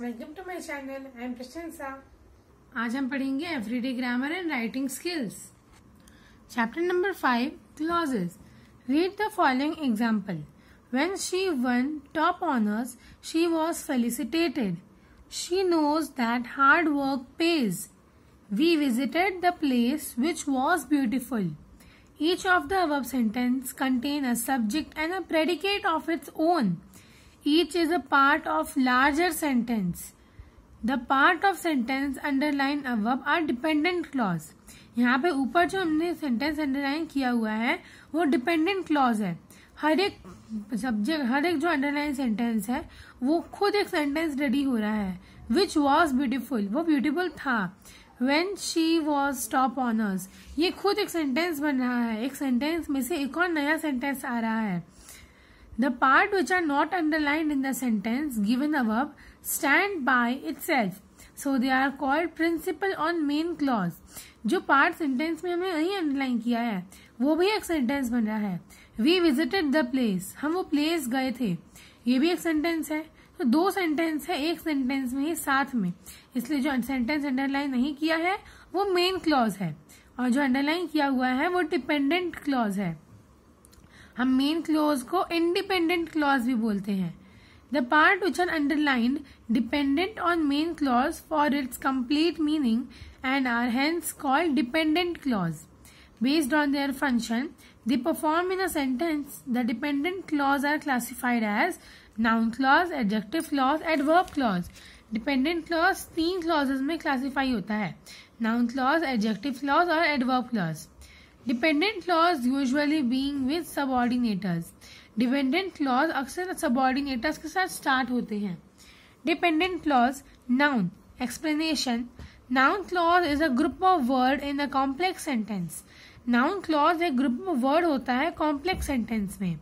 Welcome to my channel. I am Prashansa. आज हम पढ़ेंगे everyday grammar and writing skills. Chapter number 5 clauses. Read the following example. When she won top honors, she was felicitated. She knows that hard work pays. We visited the place which was beautiful. Each of the above sentences contain a subject and a predicate of its own. Each is a part of larger sentence. The part of sentence underlined above are dependent clause. यहाँ पे ऊपर जो हमने sentence underline किया हुआ है वो dependent clause है। हर एक सब्जेक्ट, हर एक जो अंडरलाइन सेंटेंस है वो खुद एक सेंटेंस रेडी हो रहा है। विच वॉज ब्यूटिफुल, वो ब्यूटिफुल था। When she was top honors, ये खुद एक सेंटेंस बन रहा है। एक सेंटेंस में से एक और नया सेंटेंस आ रहा है। The part which are not underlined in the sentence given above stand by itself, so they are called principal on main clause. जो पार्ट सेंटेंस में हमने नहीं अंडरलाइन किया है वो भी एक सेंटेंस बन रहा है। We visited the place, हम वो प्लेस गए थे, ये भी एक सेंटेंस है। तो दो सेंटेंस है एक सेंटेंस में ही साथ में, इसलिए जो सेंटेंस अंडरलाइन नहीं किया है वो मेन क्लॉज है और जो अंडरलाइन किया हुआ है वो डिपेंडेंट क्लॉज है। हम मेन क्लॉज को इंडिपेंडेंट क्लॉज भी बोलते हैं। The part which are underlined dependent on main clause for its complete meaning and are hence called dependent clause. Based on their function, they perform in a sentence. The dependent clause are classified as noun clause, adjective clause, adverb clause. Dependent clause तीन clauses में classify होता है, noun clause, adjective clause और adverb clause. Dependent clause usually being with subordinators. Dependent clause अक्सर subordinators के साथ start होते हैं। Dependent clause noun explanation. Noun clause is a group of word in a complex sentence. Noun clause एक group of word होता है complex sentence में।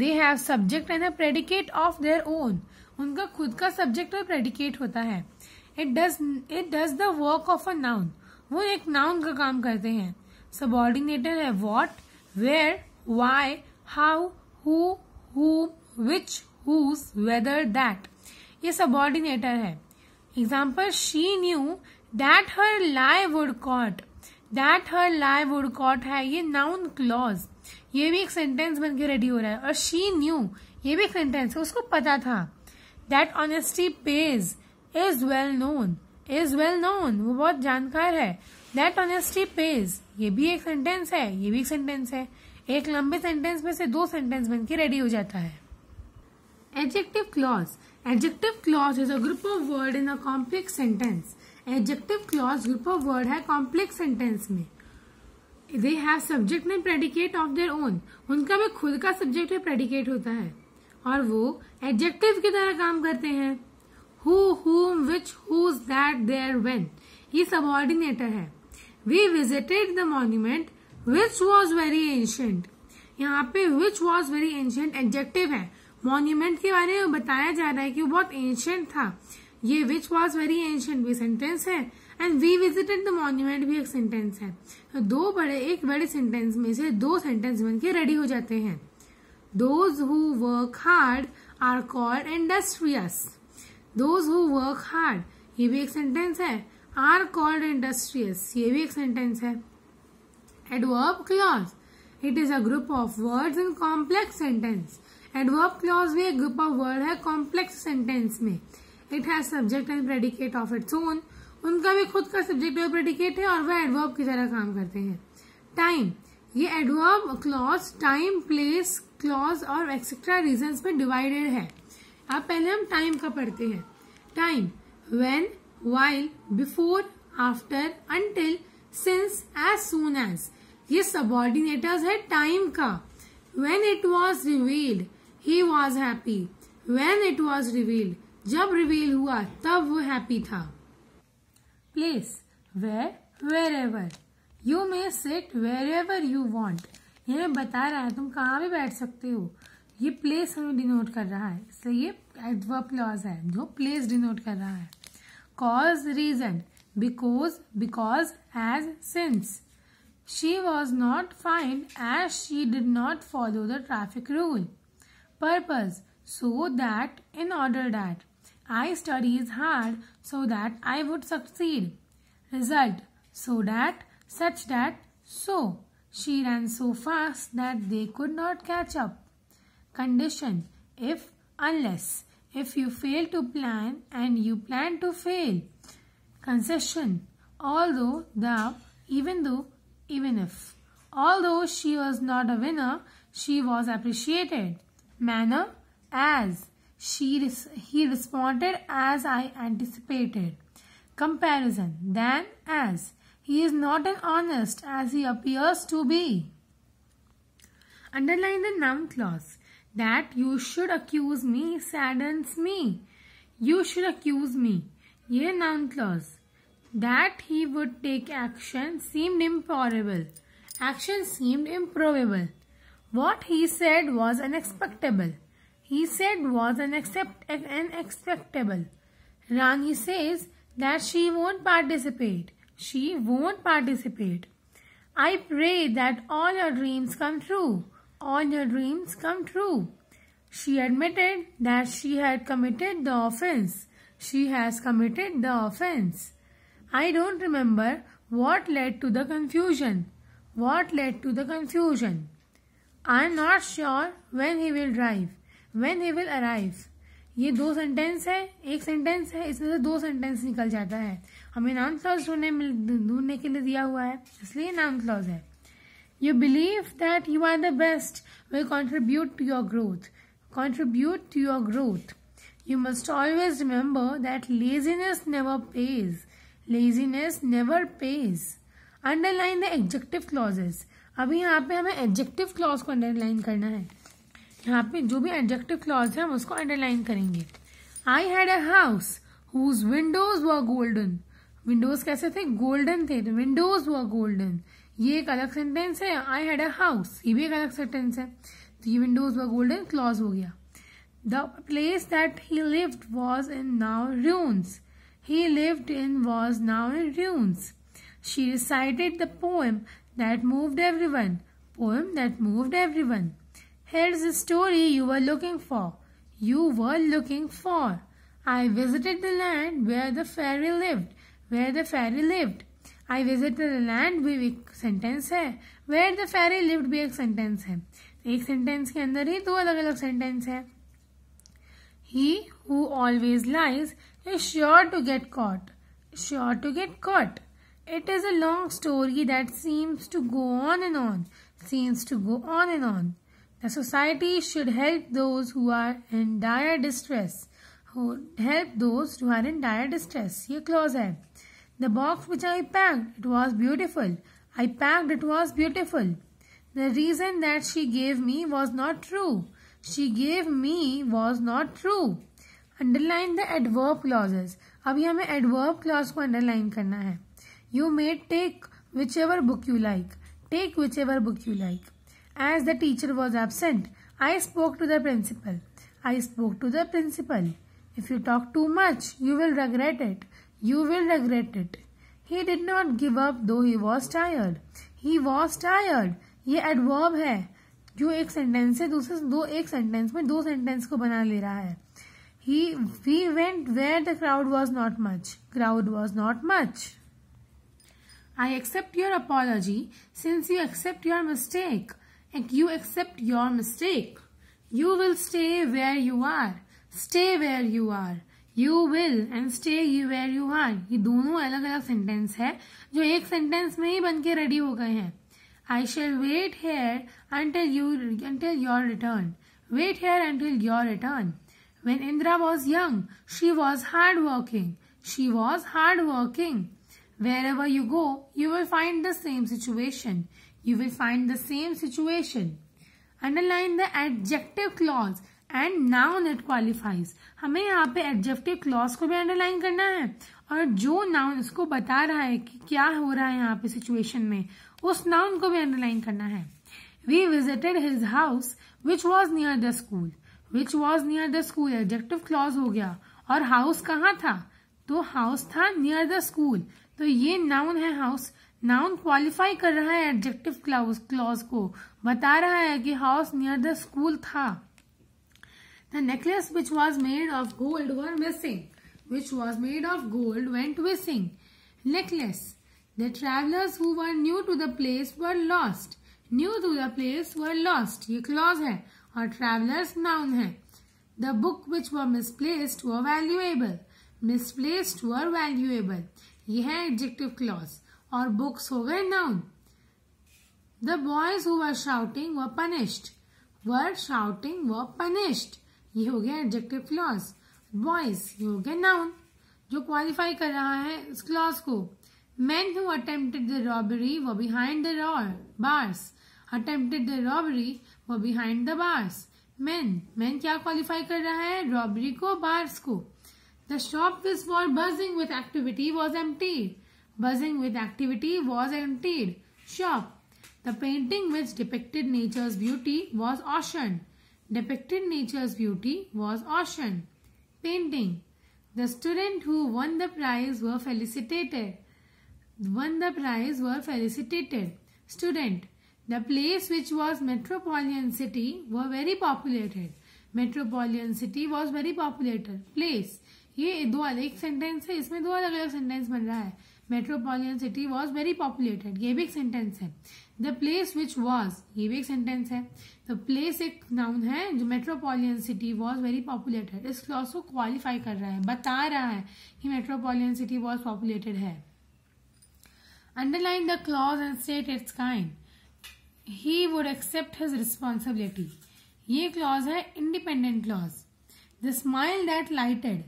They have subject and a predicate of their own. उनका खुद का subject और predicate होता है। It does the work of a noun. वो एक noun का काम करते हैं। Subordinator है what, where, why, how, who, whom, which, whose, whether, that. ये subordinator है। Example, she knew that her lie would caught. That her lie would caught है ये noun clause, ये भी एक सेंटेंस बन के रेडी हो रहा है। और she knew ये भी एक सेंटेंस है, उसको पता था। That honesty pays is well known. Is well known वो बहुत जानकार है। That honesty pays ये भी एक सेंटेंस है, ये भी एक सेंटेंस है। एक लंबे सेंटेंस में से दो सेंटेंस बन के रेडी हो जाता है। Adjective clause. Adjective clause is a group of word in a complex sentence. Adjective clause group of word है complex sentence में। They have subject and predicate of their own. उनका भी खुद का subject और predicate होता है और वो adjective की तरह काम करते हैं। Who, whom, which, whose, that, their, when. ये subordinator है। We visited the monument which was very ancient. यहाँ पे which was very ancient adjective है। monument के बारे में बताया जा रहा है कि वो बहुत ancient था। ये which was very ancient भी सेंटेंस है and we visited the monument भी एक सेंटेंस है। तो एक बड़े सेंटेंस में से दो सेंटेंस बन के रेडी हो जाते हैं। Those who work hard are called industrious. Those who work hard ये भी एक सेंटेंस है। are called industrious ये भी एक सेंटेंस है। Adverb clause. It is a group of words in complex sentence. Adverb clause भी एक group of word है complex sentence में। It has subject and predicate of its own. उनका भी खुद का subject और predicate है और वह adverb की तरह काम करते हैं। Time. ये adverb clause time, place, clause और etc. reasons में divided है। अब पहले हम time का पढ़ते हैं। Time. When, while, before, after, until, since, as soon as. ये subordinators है time का। When it was revealed, he was happy. When it was revealed, जब रिवील हुआ तब वो हैप्पी था। Place where, wherever. You may sit wherever you want. ये बता रहा है तुम कहाँ भी बैठ सकते हो। ये प्लेस हमें डिनोट कर रहा है, इसलिए ये एडवर्ब क्लॉज है जो प्लेस डिनोट कर रहा है। Cause, reason, because, because, as, since. She was not fined as she did not follow the traffic rule. Purpose, so that, in order that. I studied hard so that I would succeed. Result, so that, such that, so. She ran so fast that they could not catch up. Condition, if, unless. If you fail to plan and you plan to fail. Concession, although, thou, even though, even if. Although she was not a winner, she was appreciated. Manner, as. He responded as I anticipated. Comparison, than, as. He is not as honest as he appears to be. Underline the noun clause. That you should accuse me saddens me. You should accuse me. ये noun clause. That he would take action seemed improbable. Action seemed improbable. What he said was unexpectable. He said was unexpectable. Rani says that she won't participate. She won't participate. I pray that all your dreams come true. All your dreams come true. She admitted that she had committed the offense. She has committed the offense. I don't remember what led to the confusion. What led to the confusion? I am not sure when he will drive. When he will arrive. ये दो sentence है, एक sentence है, इसमें से दो sentence निकल जाता है. हमें नाउन क्लॉज ढूंढने के लिए दिया हुआ है, इसलिए नाउन क्लॉज है. You believe that you are the best will contribute to your growth. Contribute to your growth. You must always remember that laziness never pays. Laziness never pays. Underline the adjective clauses. अभी यहाँ पे हमें adjective clause को underline करना है. यहाँ पे जो भी adjective clause है हम उसको underline करेंगे. I had a house whose windows were golden. Windows कैसे थे? Golden थे. तो windows were golden. ये एक अलग सेंटेंस है. I had a house. ये भी एक अलग सेंटेंस है. तो ये windows were golden clause हो गया. The place that he lived was in now ruins. He lived in was now in ruins. She recited the poem that moved everyone. Poem that moved everyone. Here's the story you were looking for. You were looking for. I visited the land where the fairy lived. Where the fairy lived. I visited the land भी एक sentence है. Where the fairy lived भी एक sentence है. एक sentence के अंदर ही दो अलग अलग सेंटेंस है. He who always lies is sure to get caught. Sure to get caught. It is a long story that seems to go on and on. Seems to go on and on. The society should help those who are in dire distress. Help those who are in dire distress. ये clause है. The box which I packed, it was beautiful. I packed, it was beautiful. The reason that she gave me was not true. She gave me was not true. Underline the adverb clauses. अभी हमें adverb clause को underline करना है. You may take whichever book you like. Take whichever book you like. As the teacher was absent, I spoke to the principal. I spoke to the principal. If you talk too much, you will regret it. You will regret it. He did not give up though he was tired. He was tired. ये adverb है जो एक sentence से दूसरे दो एक sentence में दो सेंटेंस को बना ले रहा है. He went where the crowd was not much. Crowd was not much. I accept your apology since you accept your mistake. And you accept your mistake. You will stay where you are. Stay where you are. You will and stay where you are. ये दोनों अलग अलग sentence है जो एक sentence में ही बन के रेडी हो गए हैं. I shall wait here until your return. Wait here until your return. When Indra was young, she was hardworking. She was hardworking. Wherever you go, you will find the same situation. You will find the same situation. Underline the adjective clause and noun it qualifies. हमें यहाँ पे adjective clause को भी underline करना है और जो noun इसको बता रहा है कि क्या हो रहा है यहाँ पे situation में उस noun को भी underline करना है. We visited his house which was near the school. Which was near the school adjective clause हो गया और house कहाँ था? तो house था near the school. तो ये noun है house. नाउन क्वालिफाई कर रहा है एडजेक्टिव क्लॉज को, बता रहा है कि हाउस नियर द स्कूल था. The necklace which was made of gold were missing. Which was made of gold went missing. Necklace. The travelers who were new to the place were lost. New to the place were lost. ये clause है और travelers noun है. The book which were misplaced were valuable. Misplaced were valuable. ये है adjective clause और books हो गए noun. The boys who were shouting were punished. Were shouting were punished. ये हो गया adjective clause. Boys ये हो गया noun जो qualify कर रहा है इस clause को. Men who attempted the robbery were behind the bars. Attempted the robbery were behind the bars. Men क्या qualify कर रहा है robbery को bars को. The shop which was buzzing with activity was emptied. Buzzing with activity was emptied. Shop. The painting which depicted nature's beauty was ocean. Depicted nature's beauty was ocean. Painting. The student who won the prize were felicitated. Won the prize were felicitated. Student. The place which was metropolitan city were very populated. Metropolitan city was very populated. Place. ये दो अलग sentence है, इसमें दो अलग अलग sentence बन रहा है. Metropolitan city was very populated, ये भी एक सेंटेंस है. द प्लेस विच वॉज, ये भी एक सेंटेंस है. तो प्लेस एक नाउन है जो metropolitan city was very populated. इस क्लॉज को क्वालिफाई कर रहा है, बता रहा है कि मेट्रोपॉलिटन सिटी वॉज पॉपुलेटेड है. Underline the clause and state its kind. He would accept his responsibility. ये क्लॉज है independent clause. The smile that lighted,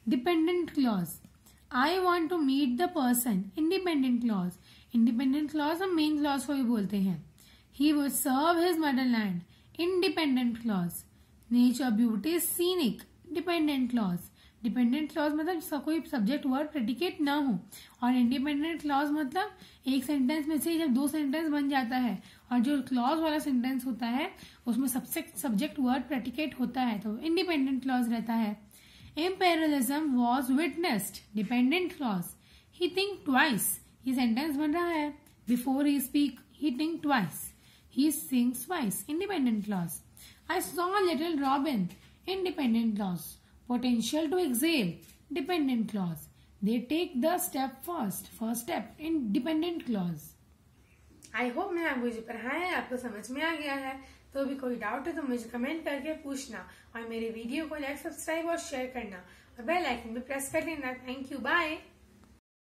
dependent clause. I want to meet the person, independent clause. Independent clause हम main clause को भी बोलते हैं. He would serve his motherland, independent clause. Nature beauty is scenic, dependent clause. Dependent clause मतलब कोई subject word predicate ना हो, और independent clause मतलब एक sentence में से जब दो sentence बन जाता है और जो clause वाला sentence होता है उसमें subject word predicate होता है तो independent clause रहता है. Imperialism was witnessed. Dependent clause. He think twice. ये sentence बन रहा है. Before he speak, he think twice. He thinks twice. Independent clause. I saw little Robin. Independent clause. Potential to excel. Dependent clause. They take the step first. First step. Independent clause. I hope मैंने आपको जो पढ़ाया है आपको समझ में आ गया है. तो भी कोई डाउट है तो मुझे कमेंट करके पूछना और मेरे वीडियो को लाइक, सब्सक्राइब और शेयर करना और बेल आइकन पे प्रेस कर देना. Thank you. बाय.